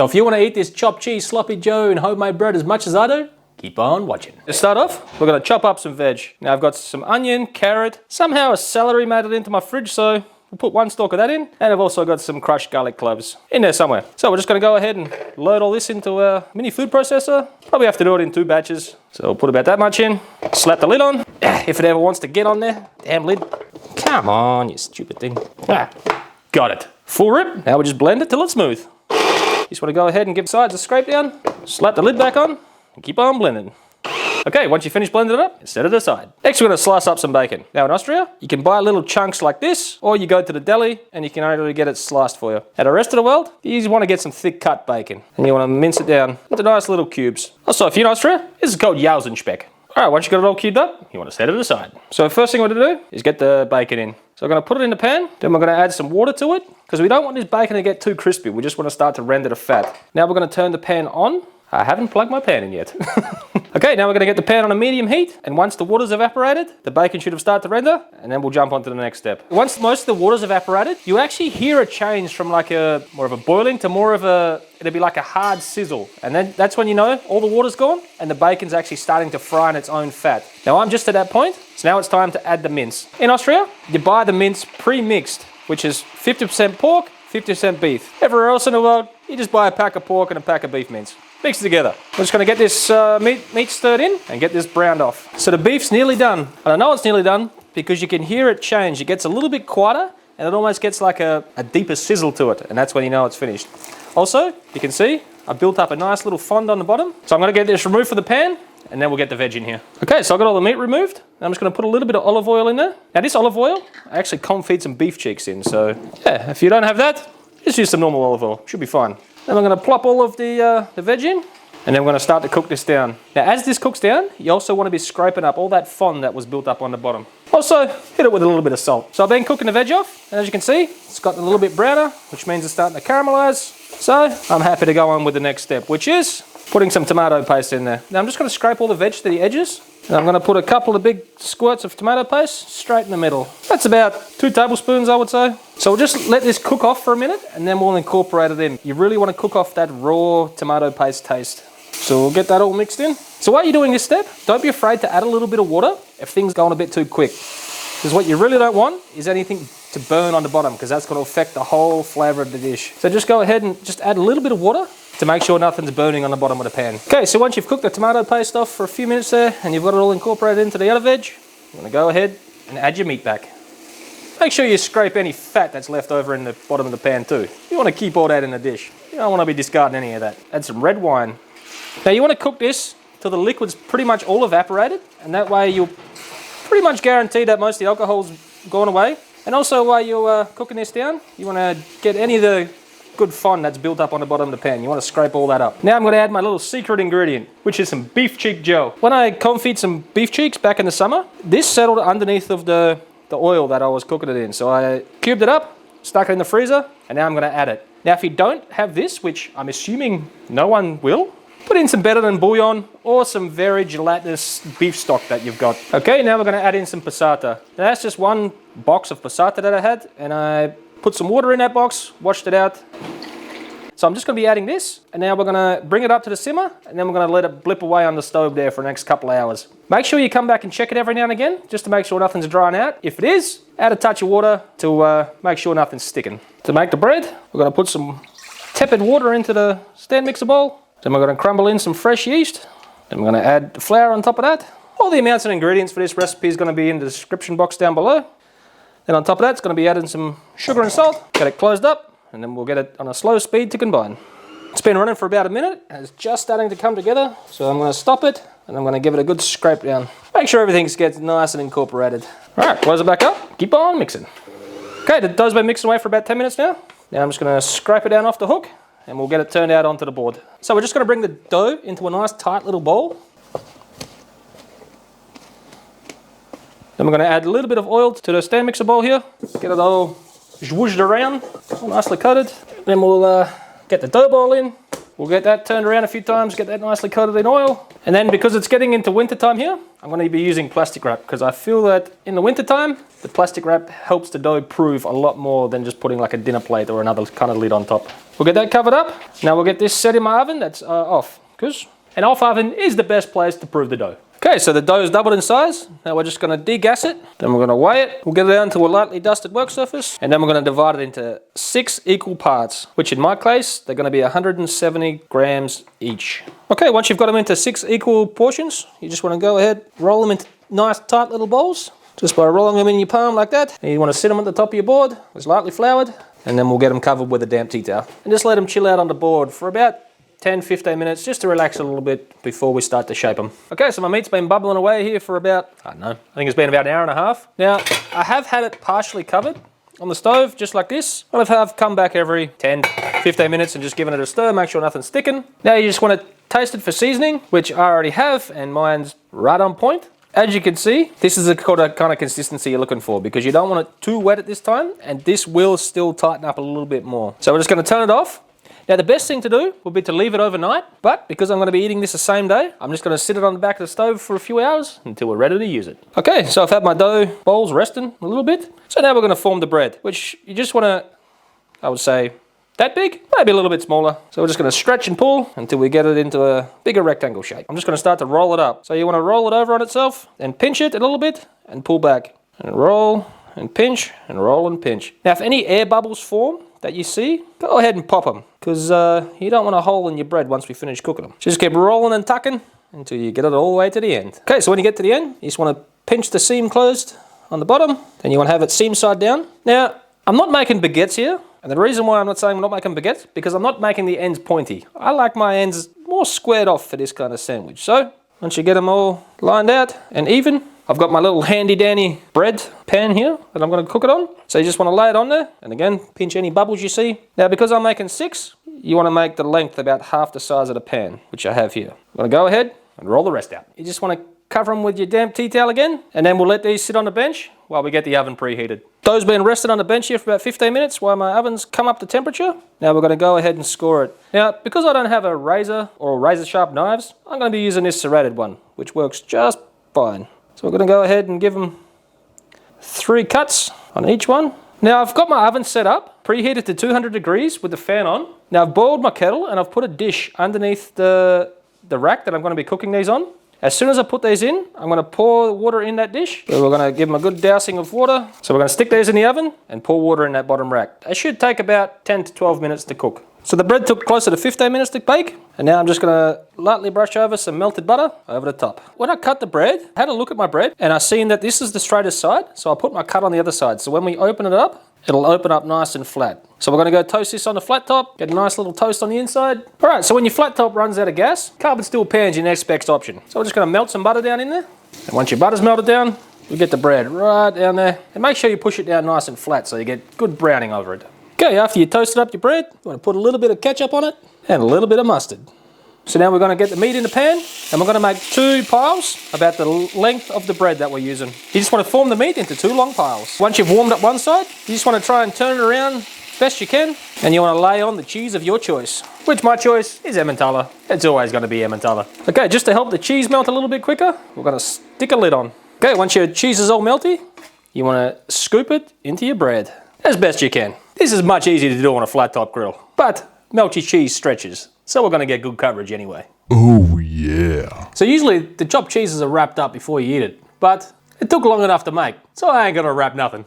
So if you want to eat this chopped cheese, sloppy joe and homemade bread as much as I do, keep on watching. To start off, we're going to chop up some veg. Now I've got some onion, carrot, somehow a celery made it into my fridge, so we'll put one stalk of that in, and I've also got some crushed garlic cloves in there somewhere. So we're just going to go ahead and load all this into a mini food processor. Probably have to do it in 2 batches. So we'll put about that much in, slap the lid on, if it ever wants to get on there. Damn lid. Come on, you stupid thing. Got it. Full rip. Now we just blend it till it's smooth. Just want to go ahead and give sides a scrape down, slap the lid back on, and keep on blending. Okay, once you finish blending it up, set it aside. Next, we're going to slice up some bacon. Now in Austria, you can buy little chunks like this, or you go to the deli and you can actually get it sliced for you. At the rest of the world, you want to get some thick cut bacon, and you want to mince it down into nice little cubes. Also, if you're in Austria, this is called Jausenspeck. All right, once you've got it all cubed up, you want to set it aside. So first thing we're going to do is get the bacon in. So we're going to put it in the pan, then we're going to add some water to it, because we don't want this bacon to get too crispy. We just want to start to render the fat. Now we're going to turn the pan on. I haven't plugged my pan in yet. Okay, now we're going to get the pan on a medium heat, and once the water's evaporated, the bacon should have started to render, and then we'll jump on to the next step. Once most of the water's evaporated, you actually hear a change from like more of a boiling to more of it'll be like a hard sizzle. And then that's when you know all the water's gone, and the bacon's actually starting to fry in its own fat. Now I'm just at that point, so now it's time to add the mince. In Austria, you buy the mince pre-mixed, which is 50% pork, 50% beef. Everywhere else in the world, you just buy a pack of pork and a pack of beef mince. Mix it together. We're just going to get this meat stirred in and get this browned off. So the beef's nearly done. And I know it's nearly done because you can hear it change. It gets a little bit quieter and it almost gets like a deeper sizzle to it. And that's when you know it's finished. Also, you can see I built up a nice little fond on the bottom. So I'm going to get this removed from the pan and then we'll get the veg in here. Okay, so I've got all the meat removed. And I'm just going to put a little bit of olive oil in there. Now this olive oil, I actually confit some beef cheeks in. So yeah, if you don't have that, just use some normal olive oil. Should be fine. Then I'm going to plop all of the veg in, and then we're going to start to cook this down. Now as this cooks down, you also want to be scraping up all that fond that was built up on the bottom. Also, hit it with a little bit of salt. So I've been cooking the veg off, and as you can see, it's got a little bit browner, which means it's starting to caramelize. So I'm happy to go on with the next step, which is putting some tomato paste in there. Now I'm just going to scrape all the veg to the edges, and I'm going to put a couple of big squirts of tomato paste straight in the middle. That's about 2 tablespoons, I would say. So we'll just let this cook off for a minute, and then we'll incorporate it in. You really want to cook off that raw tomato paste taste. So we'll get that all mixed in. So while you're doing this step, don't be afraid to add a little bit of water if things go on a bit too quick. Because what you really don't want is anything to burn on the bottom, because that's going to affect the whole flavour of the dish. So just go ahead and just add a little bit of water to make sure nothing's burning on the bottom of the pan. Okay, so once you've cooked the tomato paste off for a few minutes there, and you've got it all incorporated into the other veg, you're going to go ahead and add your meat back. Make sure you scrape any fat that's left over in the bottom of the pan too. You want to keep all that in the dish. You don't want to be discarding any of that. Add some red wine. Now you want to cook this till the liquid's pretty much all evaporated, and that way you'll pretty much guarantee that most of the alcohol's gone away. And also while you're cooking this down, you want to get any of the good fond that's built up on the bottom of the pan. You want to scrape all that up. Now I'm going to add my little secret ingredient, which is some beef cheek gel. When I confit some beef cheeks back in the summer, this settled underneath of the oil that I was cooking it in. So I cubed it up, stuck it in the freezer, and now I'm going to add it. Now if you don't have this, which I'm assuming no one will, put in some better than bouillon or some very gelatinous beef stock that you've got. Okay, now we're going to add in some passata. Now that's just one box of passata that I had, and I put some water in that box, washed it out. So I'm just going to be adding this, and now we're going to bring it up to the simmer, and then we're going to let it blip away on the stove there for the next couple of hours. Make sure you come back and check it every now and again, just to make sure nothing's drying out. If it is, add a touch of water to make sure nothing's sticking. To make the bread, we're going to put some tepid water into the stand mixer bowl. Then we're going to crumble in some fresh yeast. Then we're going to add the flour on top of that. All the amounts and ingredients for this recipe is going to be in the description box down below. Then on top of that, it's going to be adding some sugar and salt. Get it closed up, and then we'll get it on a slow speed to combine. It's been running for about a minute, and it's just starting to come together. So I'm going to stop it, and I'm going to give it a good scrape down. Make sure everything gets nice and incorporated. All right, close it back up. Keep on mixing. Okay, the dough's been mixing away for about 10 minutes now. Now I'm just going to scrape it down off the hook, and we'll get it turned out onto the board. So we're just going to bring the dough into a nice tight little bowl. Then we're going to add a little bit of oil to the stand mixer bowl here. Get it all zwooshed around, all nicely coated. Then we'll get the dough ball in. We'll get that turned around a few times, get that nicely coated in oil. And then because it's getting into winter time here, I'm going to be using plastic wrap because I feel that in the winter time, the plastic wrap helps the dough prove a lot more than just putting like a dinner plate or another kind of lid on top. We'll get that covered up. Now we'll get this set in my oven that's off, because an off oven is the best place to prove the dough. Okay, so the dough is doubled in size. Now we're just going to degas it. Then we're going to weigh it. We'll get it down to a lightly dusted work surface. And then we're going to divide it into 6 equal parts, which in my case, they're going to be 170 grams each. Okay, once you've got them into 6 equal portions, you just want to go ahead, roll them into nice tight little balls. Just by rolling them in your palm like that. And you want to sit them at the top of your board. It's lightly floured. And then we'll get them covered with a damp tea towel. And just let them chill out on the board for about 10-15 minutes just to relax a little bit before we start to shape them. Okay, so my meat's been bubbling away here for about, I don't know, I think it's been about an hour and a half. Now, I have had it partially covered on the stove, just like this. I've come back every 10-15 minutes and just given it a stir, make sure nothing's sticking. Now you just want to taste it for seasoning, which I already have, and mine's right on point. As you can see, this is the kind of consistency you're looking for, because you don't want it too wet at this time, and this will still tighten up a little bit more. So we're just going to turn it off. Now the best thing to do would be to leave it overnight, but because I'm going to be eating this the same day, I'm just going to sit it on the back of the stove for a few hours until we're ready to use it. Okay, so I've had my dough balls resting a little bit. So now we're going to form the bread, which you just want to, I would say, that big, maybe a little bit smaller. So we're just going to stretch and pull until we get it into a bigger rectangle shape. I'm just going to start to roll it up. So you want to roll it over on itself and pinch it a little bit and pull back and roll and pinch and roll and pinch. Now if any air bubbles form that you see, go ahead and pop them, because you don't want a hole in your bread once we finish cooking them. Just keep rolling and tucking until you get it all the way to the end. Okay, so when you get to the end, you just want to pinch the seam closed on the bottom, then you want to have it seam side down. Now, I'm not making baguettes here, and the reason why I'm not saying I'm not making baguettes, because I'm not making the ends pointy. I like my ends more squared off for this kind of sandwich. So, once you get them all lined out and even, I've got my little handy dandy bread pan here that I'm going to cook it on. So you just want to lay it on there, and again, pinch any bubbles you see. Now because I'm making 6, you want to make the length about half the size of the pan, which I have here. I'm going to go ahead and roll the rest out. You just want to cover them with your damp tea towel again, and then we'll let these sit on the bench while we get the oven preheated. Dough's been rested on the bench here for about 15 minutes while my oven's come up to temperature. Now we're going to go ahead and score it. Now, because I don't have a razor or razor sharp knives, I'm going to be using this serrated one, which works just fine. So we're going to go ahead and give them 3 cuts on each one. Now I've got my oven set up, preheated to 200 degrees with the fan on. Now I've boiled my kettle and I've put a dish underneath the rack that I'm going to be cooking these on. As soon as I put these in, I'm going to pour water in that dish. So we're going to give them a good dousing of water. So we're going to stick these in the oven and pour water in that bottom rack. It should take about 10 to 12 minutes to cook. So the bread took closer to 15 minutes to bake, and now I'm just going to lightly brush over some melted butter over the top. When I cut the bread, I had a look at my bread, and I seen that this is the straightest side, so I put my cut on the other side. So when we open it up, it'll open up nice and flat. So we're going to go toast this on the flat top, get a nice little toast on the inside. All right, so when your flat top runs out of gas, carbon steel pan's your next best option. So we're just going to melt some butter down in there, and once your butter's melted down, we get the bread right down there, and make sure you push it down nice and flat so you get good browning over it. Okay, after you toasted up your bread, you want to put a little bit of ketchup on it and a little bit of mustard. So now we're going to get the meat in the pan, and we're going to make 2 piles about the length of the bread that we're using. You just want to form the meat into 2 long piles. Once you've warmed up one side, you just want to try and turn it around best you can, and you want to lay on the cheese of your choice, which my choice is Emmentaler. It's always going to be Emmentaler. Okay, just to help the cheese melt a little bit quicker, we're going to stick a lid on. Okay, once your cheese is all melty, you want to scoop it into your bread as best you can. This is much easier to do on a flat top grill, but melty cheese stretches, so we're going to get good coverage anyway. Oh yeah. So usually the chopped cheeses are wrapped up before you eat it, but it took long enough to make, so I ain't going to wrap nothing.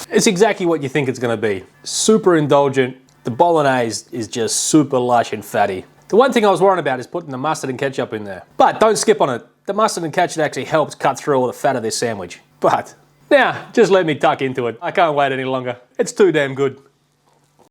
It's exactly what you think it's going to be. Super indulgent. The bolognese is just super lush and fatty. The one thing I was worried about is putting the mustard and ketchup in there, but don't skip on it. The mustard and ketchup actually helps cut through all the fat of this sandwich. But now, just let me tuck into it. I can't wait any longer. It's too damn good.